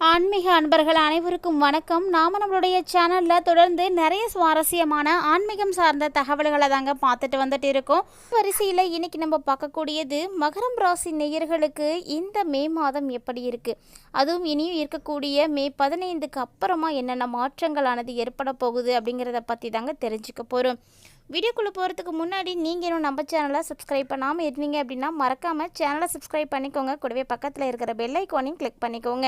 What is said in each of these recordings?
ஆன்மீக அன்பர்கள் அனைவருக்கும் வணக்கம். நம்மளுடைய சேனலில் தொடர்ந்து நிறைய சுவாரஸ்யமான ஆன்மீகம் சார்ந்த தகவல்களை தாங்க பார்த்துட்டு வந்துட்டு இருக்கோம். வரிசையில் இன்னைக்கு நம்ம பார்க்கக்கூடியது மகரம் ராசி நேயர்களுக்கு இந்த மே மாதம் எப்படி இருக்குது, அதுவும் இனியும் இருக்கக்கூடிய மே 15க்கு அப்புறமா என்னென்ன மாற்றங்களானது ஏற்பட போகுது அப்படிங்கிறத பற்றி தாங்க தெரிஞ்சுக்க போகிறோம். வீடியோக்குள்ளே போகிறதுக்கு முன்னாடி நீங்கள் இன்னும் நம்ம சேனலை சப்ஸ்கிரைப் பண்ணாமல் இருந்தீங்க அப்படின்னா மறக்காமல் சேனலை சப்ஸ்கிரைப் பண்ணிக்கோங்க. கூடவே பக்கத்தில் இருக்கிற பெல் ஐக்கானையும் கிளிக் பண்ணிக்கோங்க.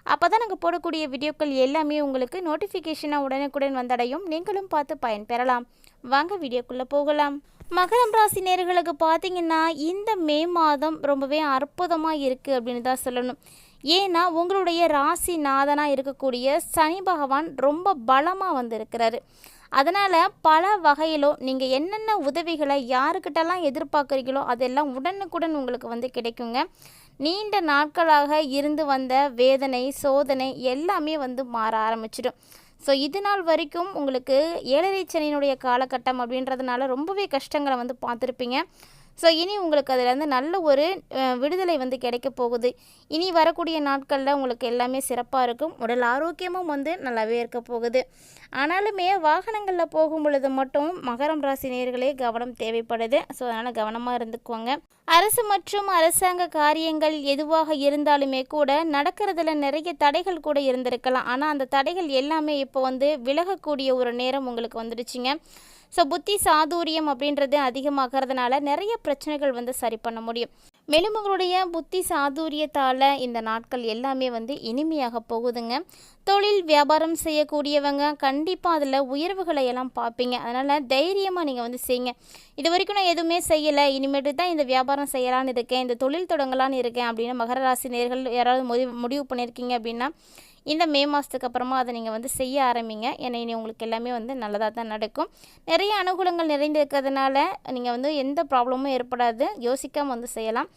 அப்போ தான் நாங்கள் போடக்கூடிய வீடியோக்கள் எல்லாமே உங்களுக்கு நோட்டிஃபிகேஷனாக உடனுக்குடன் வந்தடையும், நீங்களும் பார்த்து பயன்பெறலாம். வாங்க வீடியோக்குள்ளே போகலாம். மகரம் ராசி நேயர்களுக்கு பார்த்தீங்கன்னா இந்த மே மாதம் ரொம்பவே அற்புதமாக இருக்குது அப்படின்னு தான் சொல்லணும். ஏன்னா உங்களுடைய ராசி நாதனாக இருக்கக்கூடிய சனி பகவான் ரொம்ப பலமாக வந்திருக்கிறாரு. அதனால் பல வகையிலும் நீங்கள் என்னென்ன உதவிகளை யாருக்கிட்டலாம் எதிர்பார்க்குறீங்களோ அதெல்லாம் உடனுக்குடன் உங்களுக்கு கிடைக்குங்க. நீண்ட நாட்களாக இருந்து வந்த வேதனை சோதனை எல்லாமே மாற ஆரம்பிச்சிடும். ஸோ இது நாள் வரைக்கும் உங்களுக்கு ஏழரை சனியினுடைய காலகட்டம் அப்படின்றதுனால ரொம்பவே கஷ்டங்களை பார்த்துருப்பீங்க. ஸோ இனி உங்களுக்கு அதிலேருந்து நல்ல ஒரு விடுதலை கிடைக்க போகுது. இனி வரக்கூடிய நாட்களில் உங்களுக்கு எல்லாமே சிறப்பாக இருக்கும். உடல் ஆரோக்கியமும் நல்லாவே இருக்க போகுது. ஆனாலுமே வாகனங்களில் போகும் பொழுது மட்டும் மகரம் ராசி நேயர்களே கவனம் தேவைப்படுது. ஸோ அதனால் கவனமாக இருந்துக்குவாங்க. அரசு மற்றும் அரசாங்க காரியங்கள் எதுவாக இருந்தாலுமே கூட நடக்கிறதுல நிறைய தடைகள் கூட இருந்திருக்கலாம். ஆனால் அந்த தடைகள் எல்லாமே இப்போ விலகக்கூடிய ஒரு நேரம் உங்களுக்கு வந்துடுச்சுங்க. ஸோ புத்தி சாதுரியம் அப்படின்றது அதிகமாகிறதுனால நிறைய பிரச்சனைகள் சரி பண்ண முடியும். மேலும் உங்களுடைய புத்தி சாதுரியத்தால் இந்த நாட்கள் எல்லாமே இனிமையாக போகுதுங்க. தொழில் வியாபாரம் செய்யக்கூடியவங்க கண்டிப்பாக அதில் உயர்வுகளை எல்லாம் பார்ப்பீங்க. அதனால் தைரியமாக நீங்கள் செய்யுங்க. இது வரைக்கும் நான் எதுவுமே செய்யலை, இனிமேட்டு தான் இந்த வியாபாரம் செய்யலான்னு இருக்கேன், இந்த தொழில் தொடங்கலான்னு இருக்கேன் அப்படின்னு மகர ராசி நேயர்கள் யாராவது முடிவு பண்ணியிருக்கீங்க அப்படின்னா இந்த மே மாதத்துக்கு அப்புறமா அதை நீங்கள் செய்ய ஆரம்பிங்க. ஏன்னா இனி உங்களுக்கு எல்லாமே நல்லதாக தான் நடக்கும். நிறைய அனுகூலங்கள் நிறைந்து இருக்கிறதுனால நீங்கள் எந்த ப்ராப்ளமும் ஏற்படாது. யோசிக்காமல் செய்யலாம்.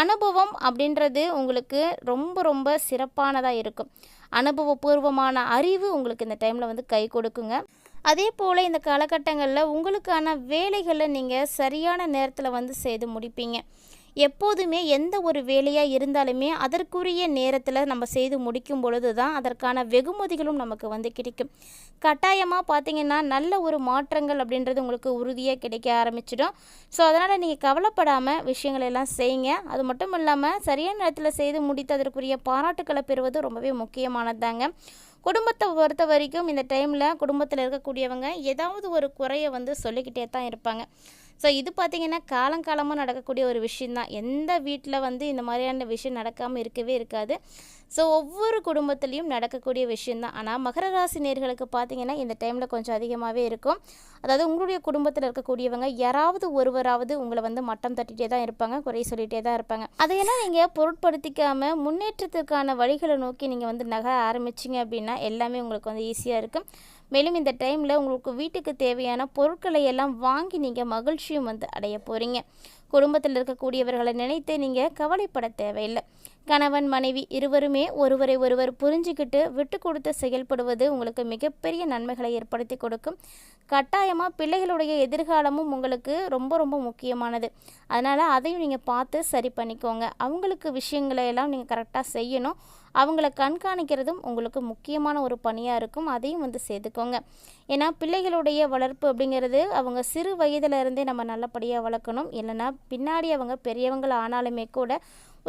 அனுபவம் அப்படின்றது உங்களுக்கு ரொம்ப ரொம்ப சிறப்பானதாக இருக்கும். அனுபவபூர்வமான அறிவு உங்களுக்கு இந்த டைமில் கை கொடுக்குங்க. அதே போல் இந்த காலகட்டங்களில் உங்களுக்கான வேலைகளை நீங்கள் சரியான நேரத்தில் செய்து முடிப்பீங்க. எப்போதுமே எந்த ஒரு வேலையாக இருந்தாலுமே அதற்குரிய நேரத்தில் நம்ம செய்து முடிக்கும் பொழுது தான் அதற்கான வெகுமதிகளும் நமக்கு கிடைக்கும். கட்டாயமாக பார்த்திங்கன்னா நல்ல ஒரு மாற்றங்கள் அப்படின்றது உங்களுக்கு உறுதியாக கிடைக்க ஆரம்பிச்சிடும். ஸோ அதனால் நீங்கள் கவலைப்படாமல் விஷயங்களெல்லாம் செய்யுங்க. அது மட்டும் இல்லாமல் சரியான நேரத்தில் செய்து முடித்து அதற்குரிய பாராட்டுக்களை பெறுவது ரொம்பவே முக்கியமானதாங்க. குடும்பத்தை பொறுத்த வரைக்கும் இந்த டைமில் குடும்பத்தில் இருக்கக்கூடியவங்க ஏதாவது ஒரு குறையை சொல்லிக்கிட்டே தான் இருப்பாங்க. ஸோ இது பார்த்திங்கன்னா காலங்காலமாக நடக்கக்கூடிய ஒரு விஷயந்தான். எந்த வீட்டில் இந்த மாதிரியான விஷயம் நடக்காமல் இருக்கவே இருக்காது. ஸோ ஒவ்வொரு குடும்பத்துலேயும் நடக்கக்கூடிய விஷயந்தான். ஆனால் மகர ராசி நேயர்களுக்கு பார்த்திங்கன்னா இந்த டைமில் கொஞ்சம் அதிகமாகவே இருக்கும். அதாவது உங்களுடைய குடும்பத்தில் இருக்கக்கூடியவங்க யாராவது ஒருவராவது உங்களை மட்டம் தட்டிகிட்டே தான் இருப்பாங்க, குறை சொல்லிகிட்டே தான் இருப்பாங்க. அதையெல்லாம் நீங்கள் பொருட்படுத்திக்காமல் முன்னேற்றத்திற்கான வழிகளை நோக்கி நீங்கள் நகர ஆரம்பிச்சிங்க அப்படின்னா எல்லாமே உங்களுக்கு ஈஸியாக இருக்கும். மேலும் இந்த டைமில் உங்களுக்கு வீட்டுக்கு தேவையான பொருட்களை எல்லாம் வாங்கி நீங்கள் மகிழ்ச்சியும் அடைய போகிறீங்க. குடும்பத்தில் இருக்கக்கூடியவர்களை நினைத்து நீங்கள் கவலைப்பட தேவையில்லை. கணவன் மனைவி இருவருமே ஒருவரை ஒருவர் புரிஞ்சுக்கிட்டு விட்டு கொடுத்து செயல்படுவது உங்களுக்கு மிகப்பெரிய நன்மைகளை ஏற்படுத்தி கொடுக்கும். கட்டாயமாக பிள்ளைகளுடைய எதிர்காலமும் உங்களுக்கு ரொம்ப ரொம்ப முக்கியமானது. அதனால் அதையும் நீங்கள் பார்த்து சரி பண்ணிக்கோங்க. அவங்களுக்கு விஷயங்களை எல்லாம் நீங்கள் கரெக்டாக செய்யணும். அவங்கள கண்காணிக்கிறதும் உங்களுக்கு முக்கியமான ஒரு பணியாக இருக்கும். அதையும் சேர்த்துக்கோங்க. ஏன்னா பிள்ளைகளுடைய வளர்ப்பு அப்படிங்கிறது அவங்க சிறு வயதிலிருந்தே நம்ம நல்லபடியாக வளர்க்கணும். இல்லைன்னா பின்னாடி அவங்க பெரியவங்கள் ஆனாலுமே கூட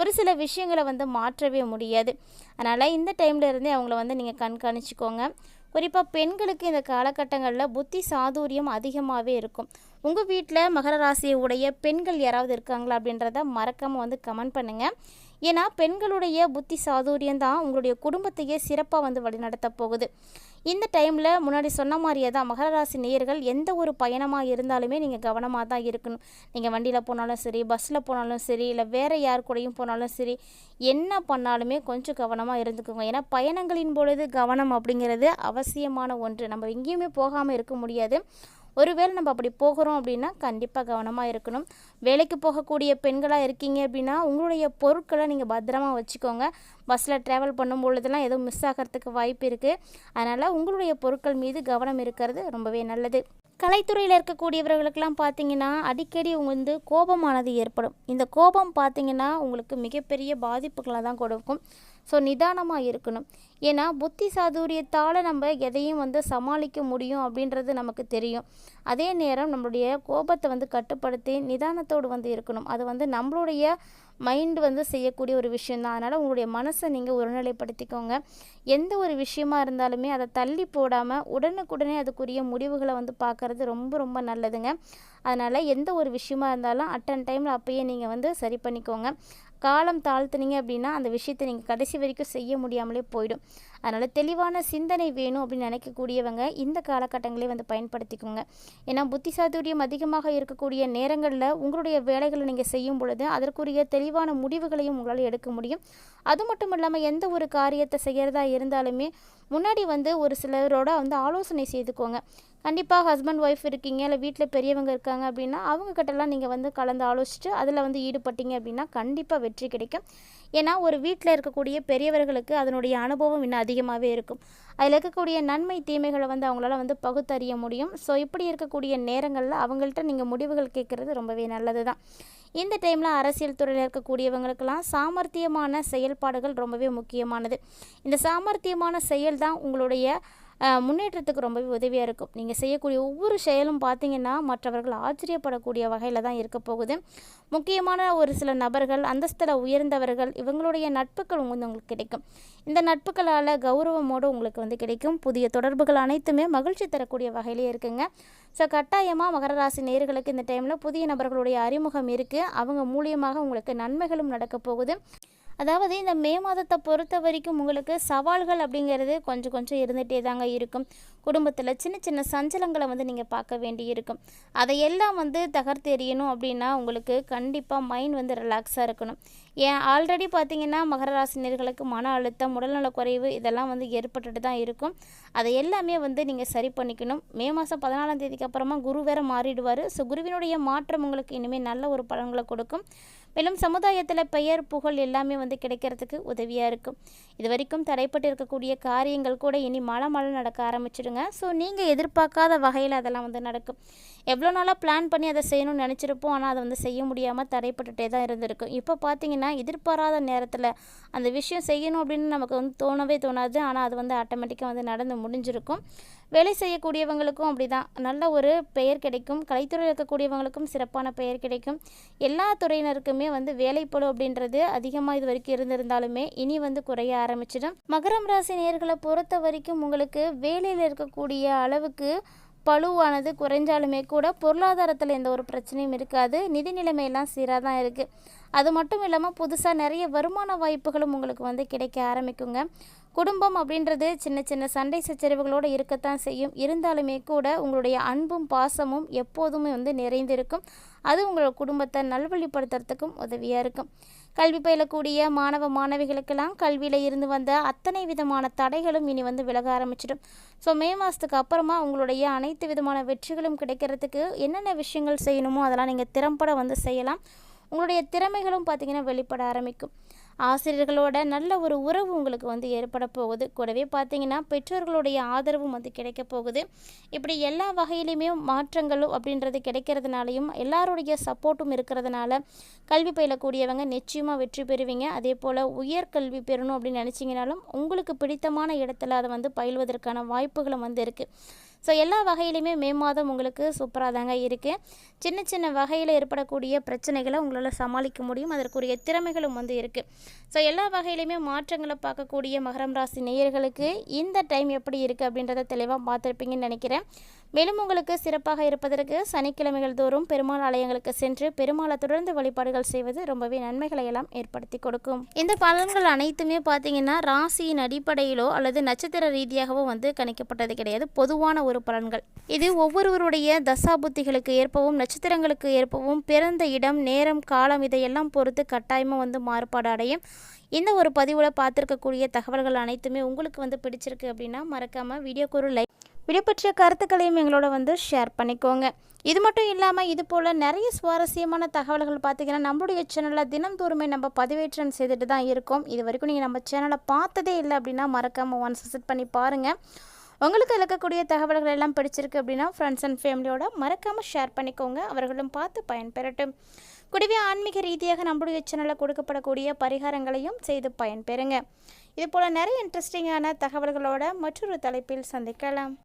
ஒரு சில விஷயங்களை மாற்றவே முடியாது. அதனால் இந்த டைமில் இருந்தே அவங்கள நீங்கள் கண்காணிச்சிக்கோங்க. குறிப்பாக பெண்களுக்கு இந்த காலகட்டங்களில் புத்தி சாதுரியம் அதிகமாகவே இருக்கும். உங்கள் வீட்டில் மகர ராசியை உடைய பெண்கள் யாராவது இருக்காங்களா அப்படின்றத மறக்காமல் கமெண்ட் பண்ணுங்கள். ஏன்னா பெண்களுடைய புத்தி சாதுரியம் தான் உங்களுடைய குடும்பத்தையே சிறப்பாக வழிநடத்த போகுது. இந்த டைமில் முன்னாடி சொன்ன மாதிரியே தான் மகர ராசி நேயர்கள் எந்த ஒரு பயணமாக இருந்தாலுமே நீங்கள் கவனமாக தான் இருக்கணும். நீங்கள் வண்டியில் போனாலும் சரி, பஸ்ஸில் போனாலும் சரி, இல்லை வேறு யார் கூடயும் போனாலும் சரி, என்ன பண்ணாலுமே கொஞ்சம் கவனமாக இருந்துக்குங்க. ஏன்னா பயணங்களின் பொழுது கவனம் அப்படிங்கிறது அவசியமான ஒன்று. நம்ம எங்கேயுமே போகாமல் இருக்க முடியாது. ஒருவேளை நம்ம அப்படி போகிறோம் அப்படின்னா கண்டிப்பாக கவனமாக இருக்கணும். வேலைக்கு போகக்கூடிய பெண்களாக இருக்கீங்க அப்படின்னா உங்களுடைய பொருட்களை நீங்கள் பத்திரமா வச்சுக்கோங்க. பஸ்ஸில் ட்ராவல் பண்ணும் பொழுதெல்லாம் எதுவும் மிஸ் ஆகிறதுக்கு வாய்ப்பு இருக்குது. அதனால் உங்களுடைய பொருட்கள் மீது கவனம் இருக்கிறது ரொம்பவே நல்லது. கலைத்துறையில் இருக்கக்கூடியவர்களுக்கெல்லாம் பார்த்திங்கன்னா அடிக்கடி கோபமானது ஏற்படும். இந்த கோபம் பார்த்திங்கன்னா உங்களுக்கு மிகப்பெரிய பாதிப்புகளை தான் கொடுக்கும். ஸோ நிதானமாக இருக்கணும். ஏன்னா புத்தி சாதுரியத்தால் நம்ம எதையும் வந்து சமாளிக்க முடியும் அப்படின்றது நமக்கு தெரியும். அதே நேரம் நம்மளுடைய கோபத்தை வந்து கட்டுப்படுத்தி நிதானத்தோடு வந்து இருக்கணும். அது வந்து நம்மளுடைய மைண்டு வந்து செய்யக்கூடிய ஒரு விஷயந்தான். அதனால் உங்களுடைய மனசை நீங்கள் ஒருநிலைப்படுத்திக்கோங்க. எந்த ஒரு விஷயமா இருந்தாலுமே அதை தள்ளி போடாமல் உடனுக்குடனே அதுக்குரிய முடிவுகளை வந்து பார்க்குறது ரொம்ப ரொம்ப நல்லதுங்க. அதனால் எந்த ஒரு விஷயமா இருந்தாலும் அட்டன் டைமில் அப்போயே நீங்கள் வந்து சரி பண்ணிக்கோங்க. காலம் தாழ்த்துனீங்க அப்படின்னா அந்த விஷயத்தை நீங்கள் கடைசி வரைக்கும் செய்ய முடியாமலே போயிடும். அதனால் தெளிவான சிந்தனை வேணும் அப்படின்னு நினைக்கக்கூடியவங்க இந்த காலகட்டங்களே வந்து பயன்படுத்திக்கோங்க. ஏன்னா புத்தி சாதுரியம் அதிகமாக இருக்கக்கூடிய நேரங்களில் உங்களுடைய வேலைகளை நீங்கள் செய்யும் பொழுது அதற்குரிய தெளிவான முடிவுகளையும் உங்களால் எடுக்க முடியும். அது மட்டும் இல்லாமல் எந்த ஒரு காரியத்தை செய்கிறதா இருந்தாலுமே முன்னாடி வந்து ஒரு சிலரோட வந்து ஆலோசனை செய்துக்கோங்க. கண்டிப்பாக ஹஸ்பண்ட் ஒய்ஃப் இருக்கீங்க, இல்லை வீட்டில் பெரியவங்க இருக்காங்க அப்படின்னா அவங்கக்கிட்டலாம் நீங்கள் வந்து கலந்து ஆலோசிச்சுட்டு அதில் வந்து ஈடுபட்டீங்க அப்படின்னா கண்டிப்பாக வெற்றி கிடைக்கும். ஏன்னா ஒரு வீட்டில் இருக்கக்கூடிய பெரியவர்களுக்கு அதனுடைய அனுபவம் இன்னும் அதிகமாகவே இருக்கும். அதில் இருக்கக்கூடிய நன்மை தீமைகளை வந்து அவங்களால வந்து பகுத்தறிய முடியும். ஸோ இப்படி இருக்கக்கூடிய நேரங்களில் அவங்கள்ட்ட நீங்கள் முடிவுகள் கேட்குறது ரொம்பவே நல்லது தான். இந்த டைமில் அரசியல் துறையில் இருக்கக்கூடியவங்களுக்கெல்லாம் சாமர்த்தியமான செயல்பாடுகள் ரொம்பவே முக்கியமானது. இந்த சாமர்த்தியமான செயல் தான் உங்களுடைய முன்னேற்றத்துக்கு ரொம்பவே உதவியாக இருக்கும். நீங்கள் செய்யக்கூடிய ஒவ்வொரு செயலும் பார்த்திங்கன்னா மற்றவர்கள் ஆச்சரியப்படக்கூடிய வகையில் தான் இருக்க போகுது. முக்கியமான ஒரு சில நபர்கள், அந்தஸ்தில் உயர்ந்தவர்கள், இவங்களுடைய நட்புகள் வந்து உங்களுக்கு கிடைக்கும். இந்த நட்புகளால் கௌரவமோடு உங்களுக்கு வந்து கிடைக்கும். புதிய தொடர்புகள் அனைத்துமே மகிழ்ச்சி தரக்கூடிய வகையிலே இருக்குங்க. ஸோ கட்டாயமாக மகர ராசி நேயர்களுக்கு இந்த டைமில் புதிய நபர்களுடைய அறிமுகம் இருக்குது. அவங்க மூலியமாக உங்களுக்கு நன்மைகளும் நடக்க போகுது. அதாவது இந்த மே மாதத்தை பொறுத்த வரைக்கும் உங்களுக்கு சவால்கள் அப்படிங்கிறது கொஞ்சம் கொஞ்சம் இருந்துகிட்டே தாங்க இருக்கும். குடும்பத்தில் சின்ன சின்ன சஞ்சலங்களை வந்து நீங்கள் பார்க்க வேண்டி இருக்கும். அதையெல்லாம் வந்து தகர்த்தெறியணும் அப்படின்னா உங்களுக்கு கண்டிப்பாக மைண்ட் வந்து ரிலாக்ஸாக இருக்கணும். ஏன் ஆல்ரெடி பார்த்திங்கன்னா மகர ராசினியர்களுக்கு மன அழுத்தம், உடல்நலக் குறைவு இதெல்லாம் வந்து ஏற்பட்டுட்டு தான் இருக்கும். அதை எல்லாமே வந்து நீங்கள் சரி பண்ணிக்கணும். மே மாதம் 14ஆம் தேதிக்கு அப்புறமா குரு வேறு மாறிடுவார். ஸோ குருவினுடைய மாற்றம் உங்களுக்கு இனிமேல் நல்ல ஒரு பலன்களை கொடுக்கும். மேலும் சமுதாயத்தில் பெயர் புகழ் எல்லாமே வந்து கிடைக்கிறதுக்கு உதவியாக இருக்கும். இது வரைக்கும் தடைப்பட்டு இருக்கக்கூடிய காரியங்கள் கூட இனி மழை நடக்க ஆரம்பிச்சிடுங்க. ஸோ நீங்கள் எதிர்பார்க்காத வகையில் அதெல்லாம் வந்து நடக்கும். எவ்வளோ நாளாக பிளான் பண்ணி அதை செய்யணும்னு நினச்சிருப்போம், ஆனால் அதை வந்து செய்ய முடியாமல் தடைப்பட்டுகிட்டே தான் இருந்திருக்கும். இப்போ பார்த்திங்கன்னா எதிர்பாராத நேரத்தில் அந்த விஷயம் செய்யணும் அப்படின்னு நமக்கு வந்து தோணவே தோணாது. ஆனால் அது வந்து ஆட்டோமேட்டிக்காக வந்து நடந்து முடிஞ்சிருக்கும். வேலை செய்யக்கூடியவங்களுக்கும் அப்படி தான் நல்ல ஒரு பெயர் கிடைக்கும். கலைத்துறையில் இருக்கக்கூடியவங்களுக்கும் சிறப்பான பெயர் கிடைக்கும். எல்லா துறையினருக்குமே வந்து வேலைப்பளு அப்படின்றது அதிகமாக இது வரைக்கும் இருந்திருந்தாலுமே இனி வந்து குறைய ஆரம்பிச்சிடும். மகரம் ராசி நேயர்களை பொறுத்த வரைக்கும் உங்களுக்கு வேலையில் இருக்கக்கூடிய அளவுக்கு பளுவானது குறைஞ்சாலுமே கூட பொருளாதாரத்தில் எந்த ஒரு பிரச்சனையும் இருக்காது. நிதி நிலைமையெல்லாம் சீராக தான் இருக்குது. அது மட்டும் இல்லாமல் புதுசாக நிறைய வருமான வாய்ப்புகளும் உங்களுக்கு வந்து கிடைக்க ஆரம்பிக்குங்க. குடும்பம் அப்படின்றது சின்ன சின்ன சண்டை சச்சரவுகளோடு இருக்கத்தான் செய்யும். இருந்தாலுமே கூட உங்களுடைய அன்பும் பாசமும் எப்போதுமே வந்து நிறைந்திருக்கும். அது உங்களோட குடும்பத்தை நல்வழிப்படுத்துறதுக்கும் உதவியாக இருக்கும். கல்வி பயிலக்கூடிய மாணவ மாணவிகளுக்கெல்லாம் கல்வியில் இருந்து வந்த அத்தனை விதமான தடைகளும் இனி வந்து விலக ஆரம்பிச்சிடும். ஸோ மே மாதத்துக்கு அப்புறமா உங்களுடைய அனைத்து விதமான வெற்றிகளும் கிடைக்கிறதுக்கு என்னென்ன விஷயங்கள் செய்யணுமோ அதெல்லாம் நீங்கள் திறம்பட வந்து செய்யலாம். உங்களுடைய திறமைகளும் பார்த்திங்கன்னா வெளிப்பட ஆரம்பிக்கும். ஆசிரியர்களோட நல்ல ஒரு உறவு உங்களுக்கு வந்து ஏற்பட போகுது. கூடவே பார்த்திங்கன்னா பெற்றோர்களுடைய ஆதரவும் வந்து கிடைக்க போகுது. இப்படி எல்லா வகையிலையுமே மாற்றங்களும் அப்படின்றது கிடைக்கிறதுனாலையும் எல்லாருடைய சப்போர்ட்டும் இருக்கிறதுனால கல்வி பயிலக்கூடியவங்க நிச்சயமாக வெற்றி பெறுவீங்க. அதே போல் உயர்கல்வி பெறணும் அப்படின்னு நினச்சிங்கனாலும் உங்களுக்கு பிடித்தமான இடத்துல அதை வந்து பயில்வதற்கான வாய்ப்புகளும் வந்து இருக்குது. ஸோ எல்லா வகையிலையுமே மே மாதம் உங்களுக்கு சூப்பராக தாங்க இருக்குது. சின்ன சின்ன வகையில் ஏற்படக்கூடிய பிரச்சனைகளை உங்களால் சமாளிக்க முடியும். அதற்குரிய திறமைகளும் வந்து இருக்குது. ஸோ எல்லா வகையிலையுமே மாற்றங்களை பார்க்கக்கூடிய மகரம் ராசி நேயர்களுக்கு இந்த டைம் எப்படி இருக்குது அப்படின்றத தெளிவாக பார்த்துருப்பீங்கன்னு நினைக்கிறேன். மேலும் உங்களுக்கு சிறப்பாக இருப்பதற்கு சனிக்கிழமைகள் தோறும் பெருமாள் ஆலயங்களுக்கு சென்று பெருமாளை தொடர்ந்து வழிபாடுகள் செய்வது ரொம்பவே நன்மைகளை எல்லாம் ஏற்படுத்தி கொடுக்கும். இந்த பலன்கள் அனைத்துமே பார்த்தீங்கன்னா ராசியின் அடிப்படையிலோ அல்லது நட்சத்திர ரீதியாகவோ வந்து கணிக்கப்பட்டது கிடையாது. பொதுவான ஒரு பலன்கள் இது ஒவ்வொருவருடைய தசாபுத்திகளுக்கு ஏற்பவும் நட்சத்திரங்களுக்கு ஏற்பவும் பிறந்த இடம், நேரம், காலம் இதையெல்லாம் பொறுத்து கட்டாயமாக வந்து மாறுபாடு அடையும். இந்த ஒரு பதிவில் பார்த்துருக்கக்கூடிய தகவல்கள் அனைத்துமே உங்களுக்கு வந்து பிடிச்சிருக்கு அப்படின்னா மறக்காமல் வீடியோக்கு ஒரு லைக், வீடியோ பற்றிய கருத்துக்களையும் எங்களோட வந்து ஷேர் பண்ணிக்கோங்க. இது மட்டும் இல்லாமல் இது போல் நிறைய சுவாரஸ்யமான தகவல்கள் பார்த்திங்கன்னா நம்மளுடைய சேனலில் தினந்தோறுமே நம்ம பதிவேற்றம் செய்துட்டு தான் இருக்கோம். இது வரைக்கும் நீங்கள் நம்ம சேனலை பார்த்ததே இல்லை அப்படின்னா மறக்காமல் ஒன்ஸ் விசிட் பண்ணி பாருங்கள். உங்களுக்கு இருக்கக்கூடிய தகவல்கள் எல்லாம் பிடிச்சிருக்கு அப்படின்னா ஃப்ரெண்ட்ஸ் அண்ட் ஃபேமிலியோட மறக்காமல் ஷேர் பண்ணிக்கோங்க. அவர்களும் பார்த்து பயன்பெறட்டும். கூடவே ஆன்மீக ரீதியாக நம்மளுடைய சேனலில் கொடுக்கப்படக்கூடிய பரிகாரங்களையும் செய்து பயன்பெறுங்க. இது போல் நிறைய இன்ட்ரெஸ்டிங்கான தகவல்களோட மற்றொரு தலைப்பில் சந்திக்கலாம்.